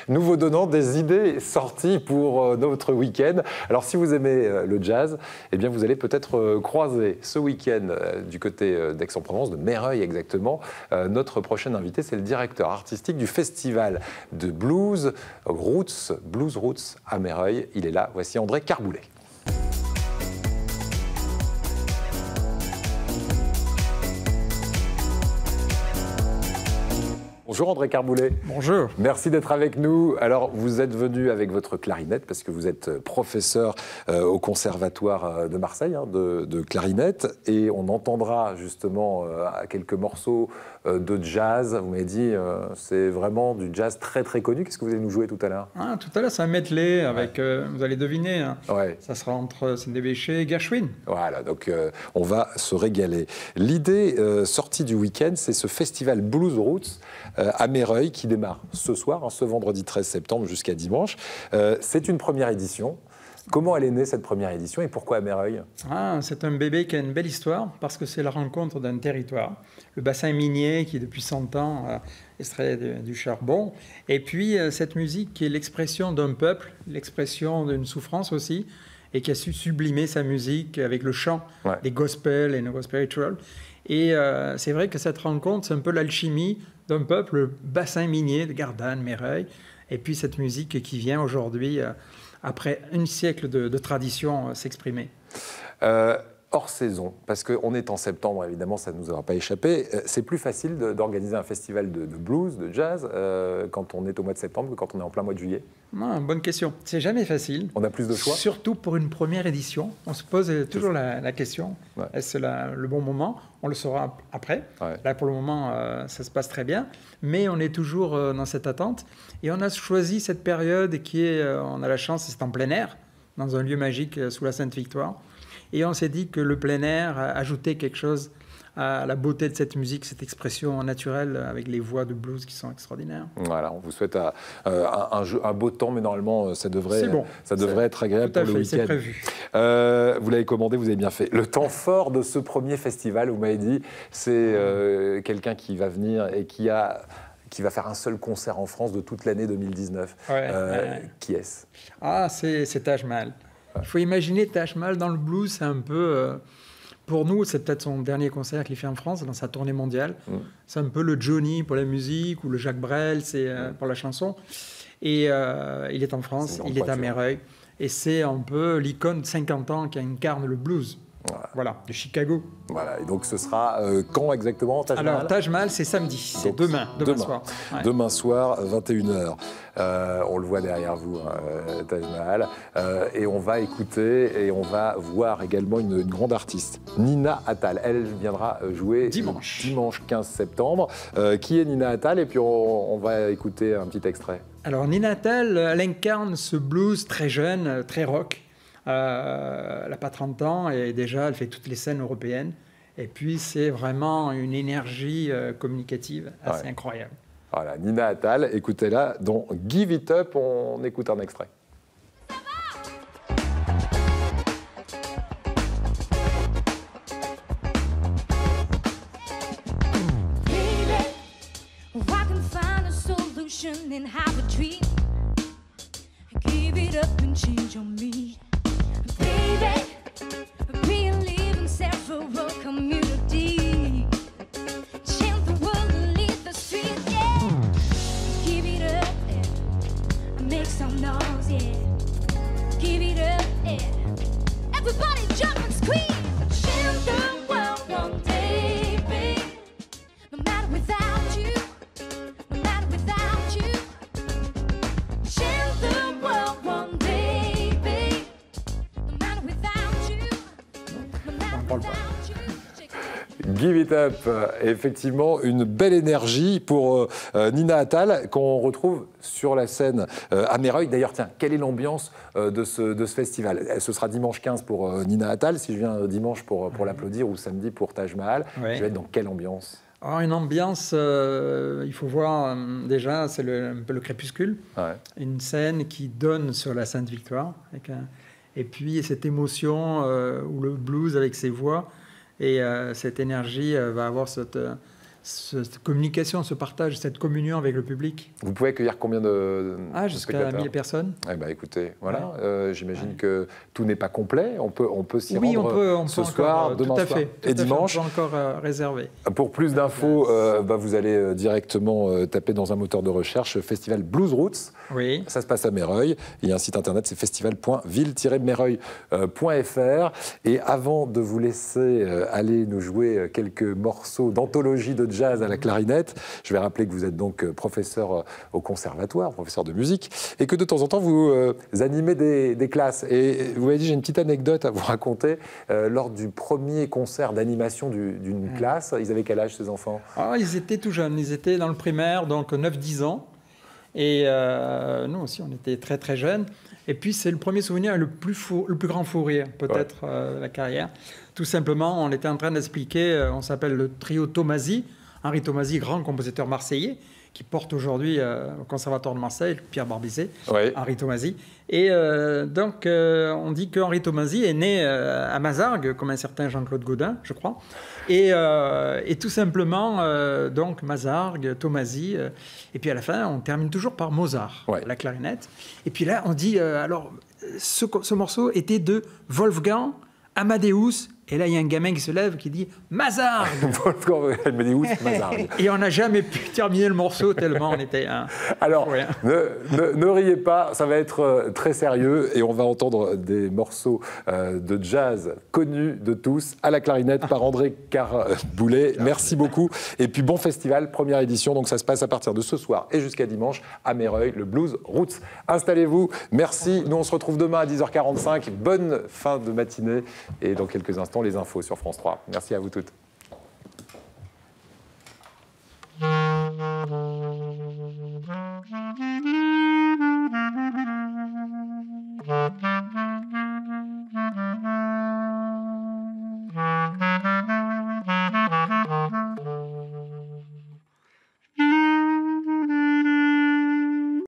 Nous vous donnons des idées sorties pour notre week-end. Alors si vous aimez le jazz, eh bien vous allez peut-être croiser ce week-end du côté d'Aix-en-Provence, de Mereuil exactement. Notre prochain invité, c'est le directeur artistique du festival de Blues Roots à Mereuil. Il est là, voici André Carboulet. Bonjour André Carboulet. Bonjour. Merci d'être avec nous. Alors, vous êtes venu avec votre clarinette parce que vous êtes professeur au Conservatoire de Marseille de clarinette et on entendra justement quelques morceaux de jazz. Vous m'avez dit, c'est vraiment du jazz très très connu. Qu'est-ce que vous allez nous jouer tout à l'heure? Tout à l'heure, c'est un medley avec, vous allez deviner, hein. Ouais. Ça sera entre Sindébéché et Gershwin. Voilà, donc on va se régaler. L'idée sortie du week-end, c'est ce festival Blues Roots à Mereuil qui démarre ce soir, ce vendredi 13 septembre jusqu'à dimanche. C'est une première édition. Comment elle est née cette première édition et pourquoi à Mereuil? C'est un bébé qui a une belle histoire parce que c'est la rencontre d'un territoire. Le bassin minier qui depuis 100 ans extrait du charbon. Et puis cette musique qui est l'expression d'un peuple, l'expression d'une souffrance aussi, et qui a su sublimer sa musique avec le chant, des gospels et no gospel rituals. Et c'est vrai que cette rencontre, c'est un peu l'alchimie d'un peuple, le bassin minier de Gardanne, Mereuil, et puis cette musique qui vient aujourd'hui, après un siècle de tradition, s'exprimer. Hors saison, parce qu'on est en septembre, évidemment, ça ne nous aura pas échappé. C'est plus facile d'organiser un festival de blues, de jazz, quand on est au mois de septembre que quand on est en plein mois de juillet? Bonne question. C'est jamais facile. On a plus de choix? Surtout pour une première édition. On se pose toujours la question, est-ce le bon moment? On le saura après. Là, pour le moment, ça se passe très bien. Mais on est toujours dans cette attente. Et on a choisi cette période qui est, on a la chance, c'est en plein air, dans un lieu magique sous la Sainte-Victoire. Et on s'est dit que le plein air ajoutait quelque chose à la beauté de cette musique, cette expression naturelle avec les voix de blues qui sont extraordinaires. Voilà, on vous souhaite un beau temps, mais normalement, ça devrait être agréable pour le week-end. C'est prévu. Vous l'avez commandé, vous avez bien fait. Le temps fort de ce premier festival, vous m'avez dit, c'est quelqu'un qui va venir et qui va faire un seul concert en France de toute l'année 2019. Qui est-ce? C'est Taj Mahal. Il faut imaginer Taj Mahal dans le blues, c'est un peu... pour nous, c'est peut-être son dernier concert qu'il fait en France, dans sa tournée mondiale. C'est un peu le Johnny pour la musique, ou le Jacques Brel pour la chanson. Et il est en France, il est à Mereuil. Et c'est un peu l'icône de 50 ans qui incarne le blues. Voilà, de Chicago. Voilà, et donc ce sera quand exactement, Taj Mahal? Alors, Taj Mahal, c'est samedi, c'est demain soir. Demain soir, 21h. On le voit derrière vous, Taj Mahal. Et on va écouter et on va voir également une grande artiste, Nina Attal. Elle viendra jouer dimanche 15 septembre. Qui est Nina Attal? Et puis on va écouter un petit extrait. Alors, Nina Attal, elle incarne ce blues très jeune, très rock. Elle n'a pas 30 ans et déjà elle fait toutes les scènes européennes. Et puis c'est vraiment une énergie communicative assez incroyable. Voilà, Nina Attal, écoutez-la dans Give It Up, on écoute un extrait. Give It Up, effectivement, une belle énergie pour Nina Attal qu'on retrouve sur la scène à Mereuil. D'ailleurs, tiens, quelle est l'ambiance de ce festival? Ce sera dimanche 15 pour Nina Attal. Si je viens dimanche pour l'applaudir ou samedi pour Taj Mahal, je vais être dans quelle ambiance? Une ambiance, il faut voir déjà, c'est un peu le crépuscule. Une scène qui donne sur la Sainte-Victoire. Et puis cette émotion ou le blues avec ses voix. Et cette énergie va avoir cette communication, ce partage, cette communion avec le public. Vous pouvez accueillir combien de jusqu'à spectateurs? 1000 personnes. Eh ben, écoutez, voilà, j'imagine que tout n'est pas complet. On peut s'y Oui, rendre on ce peut soir, encore, demain tout à soir fait, et dimanche. On peut encore réserver. Pour plus d'infos, vous allez directement taper dans un moteur de recherche Festival Blues Roots. Oui. Ça se passe à Meyreuil. Il y a un site internet, c'est festival.ville-meyreuil.fr. Et avant de vous laisser aller nous jouer quelques morceaux d'anthologie de jazz à la clarinette, je vais rappeler que vous êtes donc professeur au conservatoire, professeur de musique, et que de temps en temps vous animez des classes. Et vous m'avez dit, j'ai une petite anecdote à vous raconter. Lors du premier concert d'animation d'une classe, ils avaient quel âge ces enfants? Ils étaient tout jeunes, ils étaient dans le primaire, donc 9-10 ans. Et nous aussi, on était très très jeunes. Et puis c'est le premier souvenir, le plus grand fou rire peut-être de la carrière. Tout simplement, on était en train d'expliquer, on s'appelle le trio Tomasi, Henri Tomasi, grand compositeur marseillais, qui porte aujourd'hui au Conservatoire de Marseille, Pierre Barbizet, Henri Tomasi. Et donc, on dit que Henri Tomasi est né à Mazargues, comme un certain Jean-Claude Gaudin, je crois. Et tout simplement, donc, Mazargues, Tomasi. Et puis à la fin, on termine toujours par Mozart, la clarinette. Et puis là, on dit, alors, ce morceau était de Wolfgang Amadeus. Et là, il y a un gamin qui se lève qui dit « Mazargues !» Et on n'a jamais pu terminer le morceau tellement on était... Alors, ne riez pas, ça va être très sérieux et on va entendre des morceaux de jazz connus de tous à la clarinette par André Carboulet. Merci beaucoup. Et puis, bon festival, première édition. Donc, ça se passe à partir de ce soir et jusqu'à dimanche à Meyreuil, le Blues Roots. Installez-vous. Merci. Nous, on se retrouve demain à 10h45. Bonne fin de matinée et dans quelques instants, les infos sur France 3. Merci à vous toutes.